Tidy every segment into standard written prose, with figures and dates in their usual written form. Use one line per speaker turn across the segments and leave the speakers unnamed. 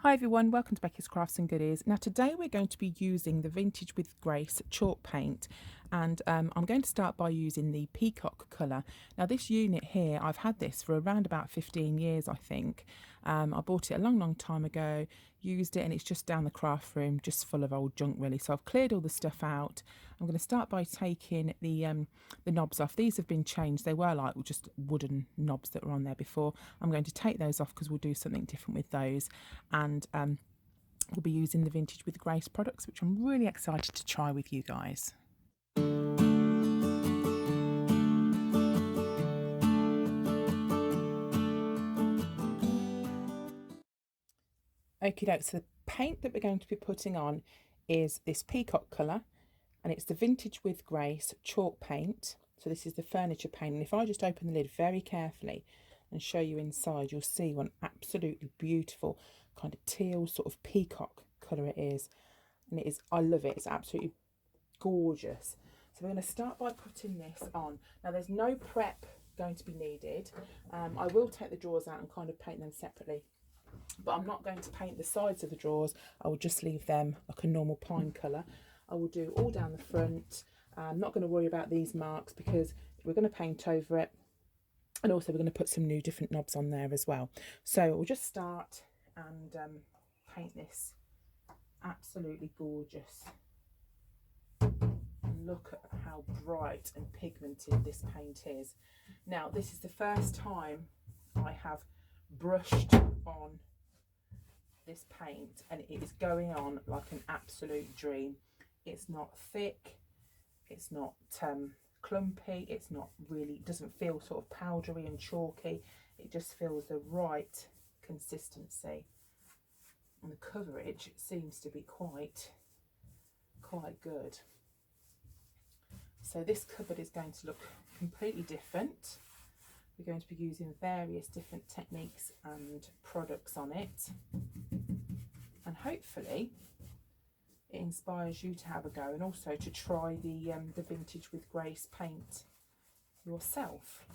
Hi everyone, welcome to Becky's Crafts and Goodies. Now today we're going to be using the Vintage with Grace chalk paint, and I'm going to start by using the peacock colour. Now this unit here, I've had this for around about 15 years I think. I bought it a long time ago, used it, and it's just down the craft room, just full of old junk really. So I've cleared all the stuff out. I'm going to start by taking the knobs off. These have been changed. They were like just wooden knobs that were on there before. I'm going to take those off because we'll do something different with those. And we'll be using the Vintage with Grace products, which I'm really excited to try with you guys. Okie doke, so the paint that we're going to be putting on is this peacock colour, and it's the Vintage with Grace chalk paint. So this is the furniture paint, and if I just open the lid very carefully and show you inside, you'll see what an absolutely beautiful kind of teal sort of peacock colour it is. And it is, I love it, it's absolutely gorgeous. So we're going to start by putting this on. Now there's no prep going to be needed. I will take the drawers out and kind of paint them separately, but I'm not going to paint the sides of the drawers. I will just leave them like a normal pine colour. I will do all down the front. I'm not going to worry about these marks because we're going to paint over it, and also we're going to put some new different knobs on there as well. So we'll just start and paint this absolutely gorgeous. Look at how bright and pigmented this paint is. Now this is the first time I have brushed on this paint, and it is going on like an absolute dream. It's not thick, it's not clumpy, it's not really, doesn't feel sort of powdery and chalky. It just feels the right consistency, and the coverage seems to be quite good. So this cupboard is going to look completely different. We're going to be using various different techniques and products on it, and hopefully it inspires you to have a go and also to try the Vintage with Grace paint yourself.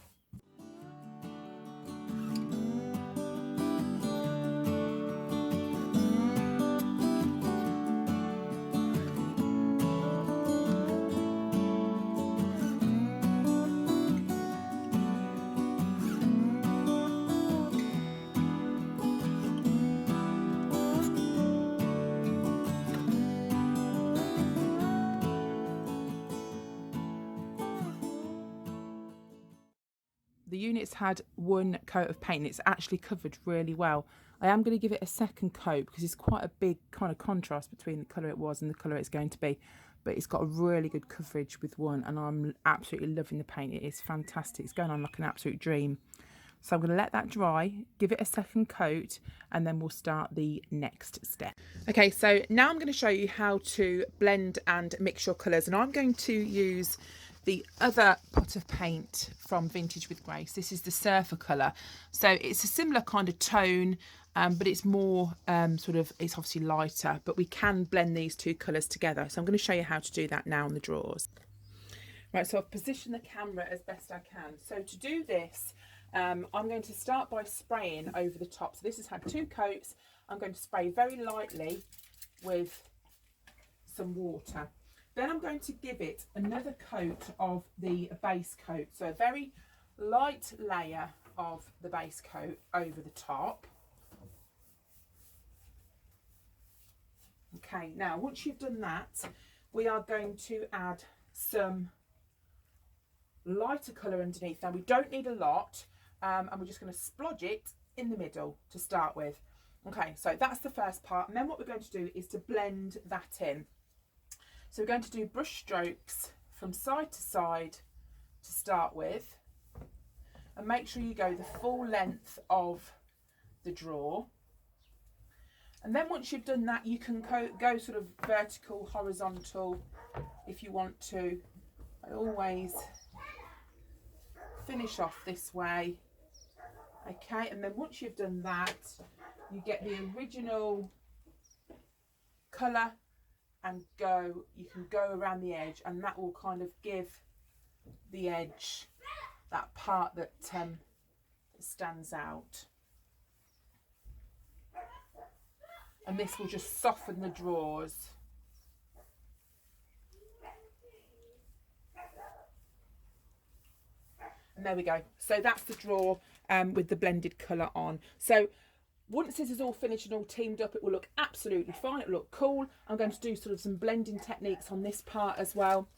The unit's had one coat of paint. It's actually covered really well. I am going to give it a second coat because it's quite a big kind of contrast between the colour it was and the colour it's going to be. But it's got a really good coverage with one, and I'm absolutely loving the paint. It is fantastic. It's going on like an absolute dream. So I'm going to let that dry, give it a second coat, and then we'll start the next step. Okay, so now I'm going to show you how to blend and mix your colours, and I'm going to use the other pot of paint from Vintage with Grace. This is the Surfer colour. So it's a similar kind of tone, but it's more sort of, it's obviously lighter, but we can blend these two colours together. So I'm going to show you how to do that now on the drawers. Right, so I've positioned the camera as best I can. So to do this, I'm going to start by spraying over the top. So this has had two coats. I'm going to spray very lightly with some water. Then I'm going to give it another coat of the base coat. So a very light layer of the base coat over the top. Okay, now once you've done that, we are going to add some lighter colour underneath. Now we don't need a lot, and we're just going to splodge it in the middle to start with. Okay, so that's the first part, and then what we're going to do is to blend that in. So we're going to do brush strokes from side to side to start with, and make sure you go the full length of the drawer. And then once you've done that, you can go sort of vertical, horizontal if you want to. I always finish off this way. Okay, and then once you've done that, you get the original colour and you can go around the edge, and that will kind of give the edge that part that stands out. and this will just soften the drawers. And there we go. So that's the drawer with the blended colour on. So once this is all finished and all teamed up, it will look absolutely fine. It will look cool. I'm going to do sort of some blending techniques on this part as well.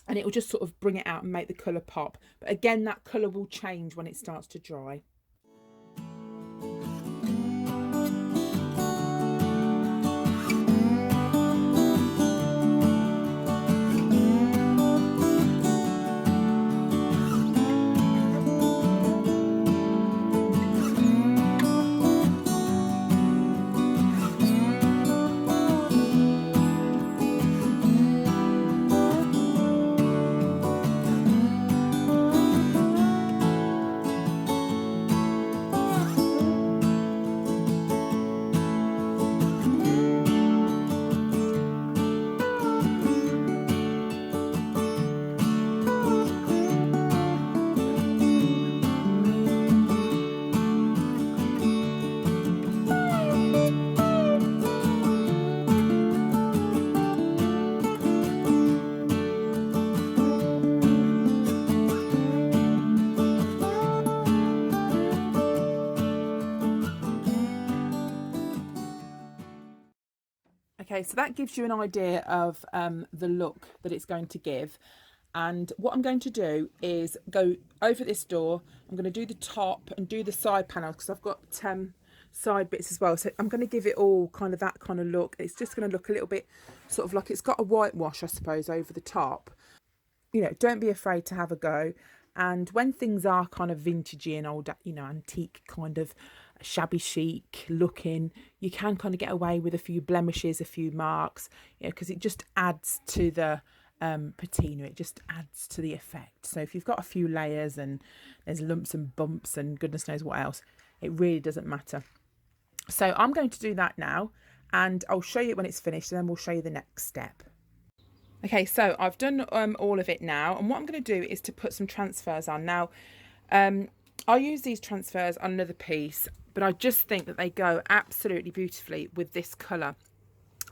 And it will just sort of bring it out and make the colour pop. But again, that colour will change when it starts to dry. Okay, so that gives you an idea of the look that it's going to give. And what I'm going to do is go over this door. I'm going to do the top and do the side panels because I've got side bits as well. So I'm going to give it all kind of that kind of look. It's just going to look a little bit sort of like it's got a whitewash, I suppose, over the top. You know, don't be afraid to have a go. And when things are kind of vintagey and old, you know, antique kind of shabby chic looking, you can kind of get away with a few blemishes, a few marks, you know, because it just adds to the patina. It just adds to the effect. So if you've got a few layers and there's lumps and bumps and goodness knows what else, it really doesn't matter. So I'm going to do that now, and I'll show you it when it's finished, and then we'll show you the next step. Okay, so I've done all of it now, and what I'm going to do is to put some transfers on. Now, I'll use these transfers on another piece, but I just think that they go absolutely beautifully with this colour.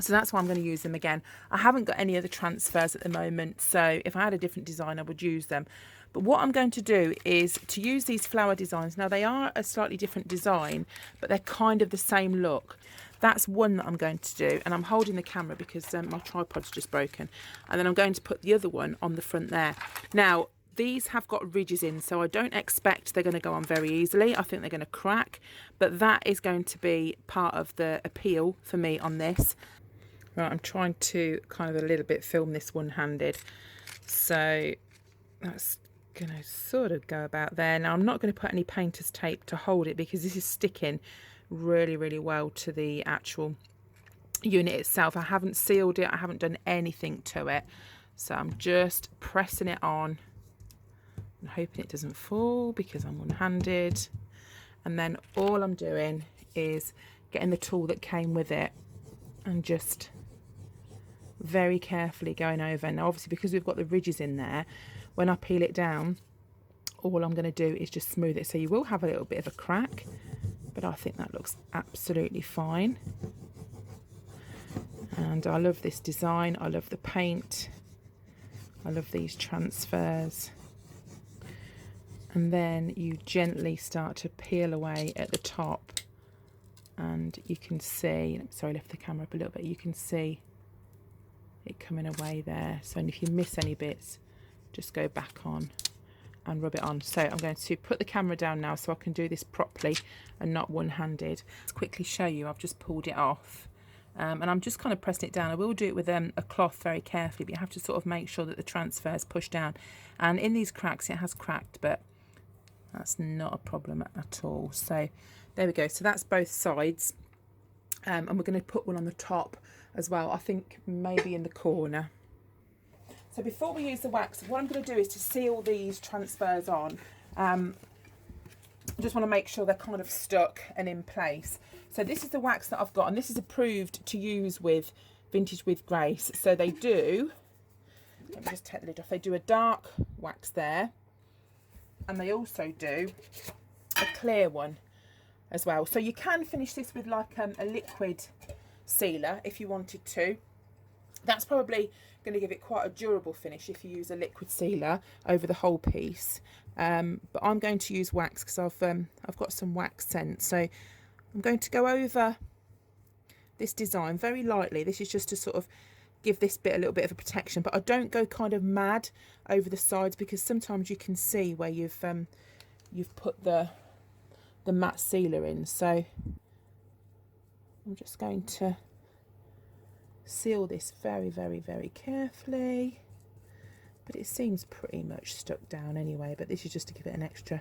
So that's why I'm going to use them again. I haven't got any other transfers at the moment, so if I had a different design, I would use them. But what I'm going to do is to use these flower designs. Now, they are a slightly different design, but they're kind of the same look. That's one that I'm going to do, and I'm holding the camera because my tripod's just broken. And then I'm going to put the other one on the front there. Now, these have got ridges in, so I don't expect they're going to go on very easily. I think they're going to crack, but that is going to be part of the appeal for me on this. Right, I'm trying to kind of a little bit film this one-handed, so that's going to sort of go about there. Now, I'm not going to put any painter's tape to hold it because this is sticking really, really well to the actual unit itself. I haven't sealed it, I haven't done anything to it, so I'm just pressing it on and hoping it doesn't fall because I'm one-handed. And then all I'm doing is getting the tool that came with it and just very carefully going over. Now, obviously, because we've got the ridges in there, when I peel it down, all I'm going to do is just smooth it. So you will have a little bit of a crack, but I think that looks absolutely fine. And I love this design. I love the paint. I love these transfers. And then you gently start to peel away at the top, and you can see, sorry, lift the camera up a little bit, you can see it coming away there. So if you miss any bits, just go back on and rub it on. So I'm going to put the camera down now so I can do this properly and not one-handed. Let's quickly show you, I've just pulled it off. And I'm just kind of pressing it down. I will do it with a cloth very carefully, but you have to sort of make sure that the transfer is pushed down. And in these cracks, it has cracked, but that's not a problem at all. So there we go. So that's both sides. And we're going to put one on the top as well. I think maybe in the corner. So before we use the wax, what I'm going to do is to seal these transfers on. I just want to make sure they're kind of stuck and in place. So this is the wax that I've got, and this is approved to use with Vintage with Grace. So they do, let me just take the lid off, they do a dark wax there, and they also do a clear one as well. So you can finish this with like a liquid sealer if you wanted to. That's probably going to give it quite a durable finish if you use a liquid sealer over the whole piece. But I'm going to use wax because I've got some wax scent. So I'm going to go over this design very lightly. This is just to sort of give this bit a little bit of a protection, but I don't go kind of mad over the sides because sometimes you can see where you've put the matte sealer in. So I'm just going to seal this very, very, very carefully, but it seems pretty much stuck down anyway, but this is just to give it an extra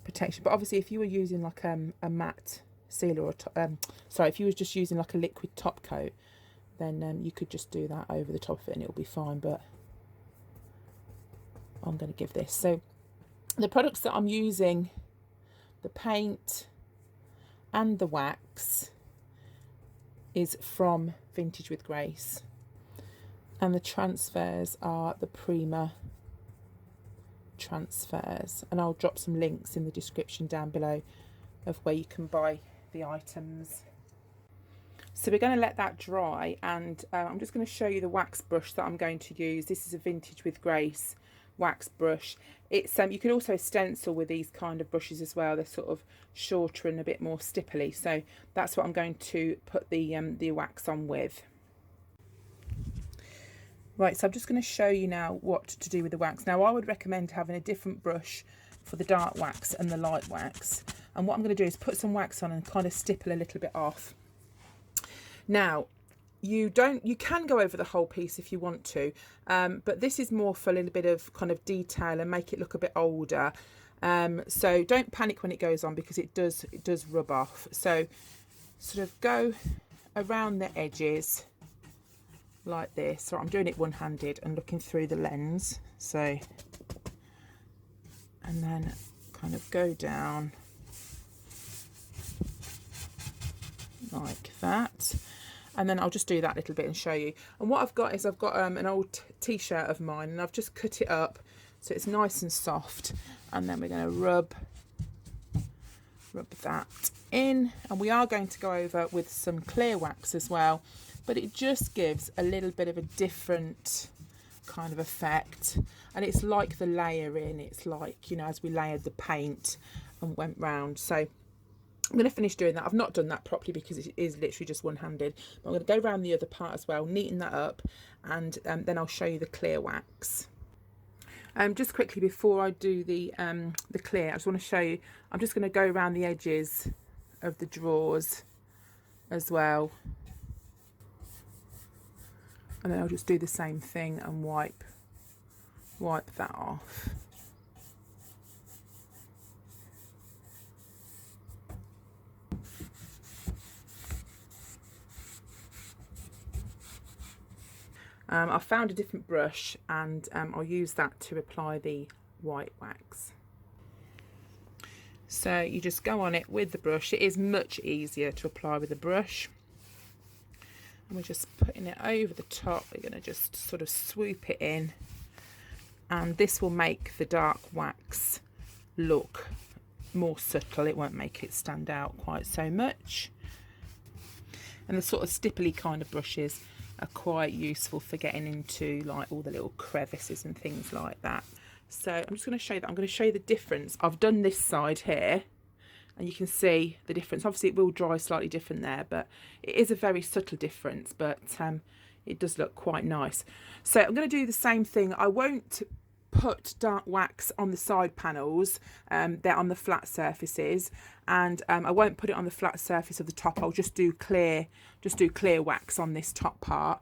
protection. But obviously if you were using like a matte sealer, or sorry, if you were just using like a liquid top coat, then you could just do that over the top of it and it'll be fine. But I'm going to give this. So the products that I'm using, the paint and the wax, is from Vintage with Grace, and the transfers are the Prima transfers, and I'll drop some links in the description down below of where you can buy the items. So we're going to let that dry, and I'm just going to show you the wax brush that I'm going to use. This is a Vintage with Grace wax brush. It's you can also stencil with these kind of brushes as well. They're sort of shorter and a bit more stipply, so that's what I'm going to put the wax on with. Right, so I'm just going to show you now what to do with the wax. Now I would recommend having a different brush for the dark wax and the light wax, and what I'm going to do is put some wax on and kind of stipple a little bit off. Now you can go over the whole piece if you want to, but this is more for a little bit of kind of detail and make it look a bit older. So don't panic when it goes on because it does rub off. So sort of go around the edges like this. So I'm doing it one-handed and looking through the lens. So, and then kind of go down like that. And then I'll just do that little bit and show you. And what I've got is I've got an old t-shirt of mine, and I've just cut it up so it's nice and soft. And then we're going to rub that in, and we are going to go over with some clear wax as well, but it just gives a little bit of a different kind of effect. And it's like the layering, it's like, you know, as we layered the paint and went round. So I'm going to finish doing that. I've not done that properly because it is literally just one-handed. I'm going to go around the other part as well, neaten that up, and then I'll show you the clear wax. Just quickly before I do the clear, I just want to show you, I'm just going to go around the edges of the drawers as well. And then I'll just do the same thing and wipe that off. I found a different brush, and I'll use that to apply the white wax. So you just go on it with the brush. It is much easier to apply with a brush. And we're just putting it over the top. We're going to just sort of swoop it in. And this will make the dark wax look more subtle. It won't make it stand out quite so much. And the sort of stipply kind of brushes are quite useful for getting into like all the little crevices and things like that. So I'm just going to show you that. I'm going to show you the difference. I've done this side here, and you can see the difference. Obviously it will dry slightly different there, but it is a very subtle difference, but it does look quite nice. So I'm going to do the same thing. I won't put dark wax on the side panels, they're on the flat surfaces, and I won't put it on the flat surface of the top. I'll just do clear wax on this top part,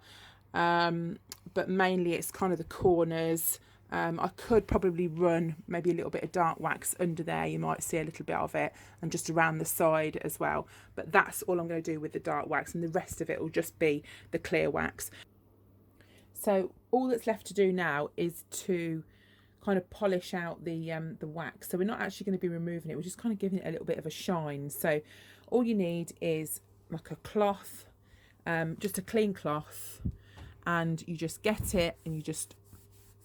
but mainly it's kind of the corners. I could probably run maybe a little bit of dark wax under there, you might see a little bit of it, and just around the side as well, but that's all I'm going to do with the dark wax, and the rest of it will just be the clear wax. So all that's left to do now is to kind of polish out the wax. So we're not actually going to be removing it, we're just kind of giving it a little bit of a shine. So all you need is like a cloth, just a clean cloth, and you just get it and you just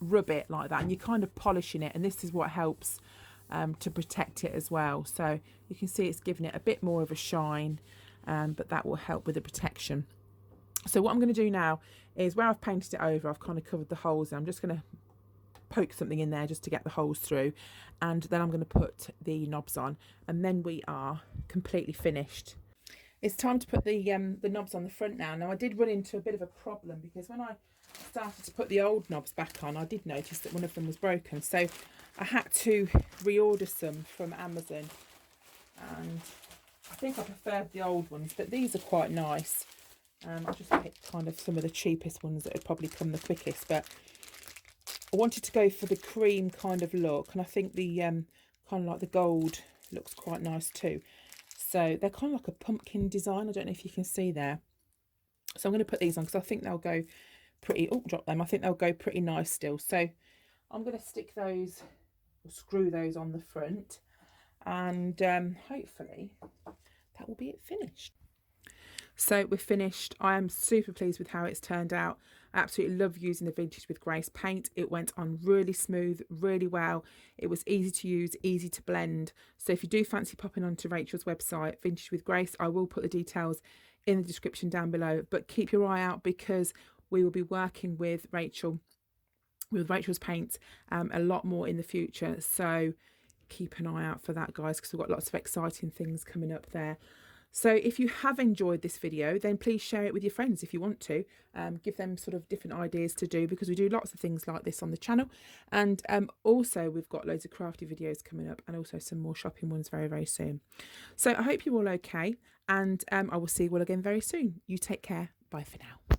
rub it like that, and you're kind of polishing it, and this is what helps to protect it as well. So you can see it's giving it a bit more of a shine, but that will help with the protection. So what I'm going to do now is, where I've painted it over, I've kind of covered the holes. I'm just going to poke something in there just to get the holes through, and then I'm going to put the knobs on, and then we are completely finished. It's time to put the knobs on the front now. Now I did run into a bit of a problem, because when I started to put the old knobs back on, I did notice that one of them was broken, so I had to reorder some from Amazon, and I think I preferred the old ones, but these are quite nice. I just picked kind of some of the cheapest ones that would probably come the quickest, but I wanted to go for the cream kind of look, and I think the kind of like the gold looks quite nice too. So they're kind of like a pumpkin design. I don't know if you can see there. So I'm going to put these on because I think they'll go pretty, oh, drop them. I think they'll go pretty nice still. So I'm going to stick those, or screw those on the front, and hopefully that will be it finished. So we're finished. I am super pleased with how it's turned out. I absolutely love using the Vintage with Grace paint. It went on really smooth, really well. It was easy to use, easy to blend. So if you do fancy popping onto Rachel's website, Vintage with Grace, I will put the details in the description down below. But keep your eye out, because we will be working with Rachel, with Rachel's paint, a lot more in the future. So keep an eye out for that, guys, because we've got lots of exciting things coming up there. So if you have enjoyed this video, then please share it with your friends if you want to. Give them sort of different ideas to do, because we do lots of things like this on the channel. And also we've got loads of crafty videos coming up, and also some more shopping ones very, very soon. So I hope you're all okay, and I will see you all again very soon. You take care. Bye for now.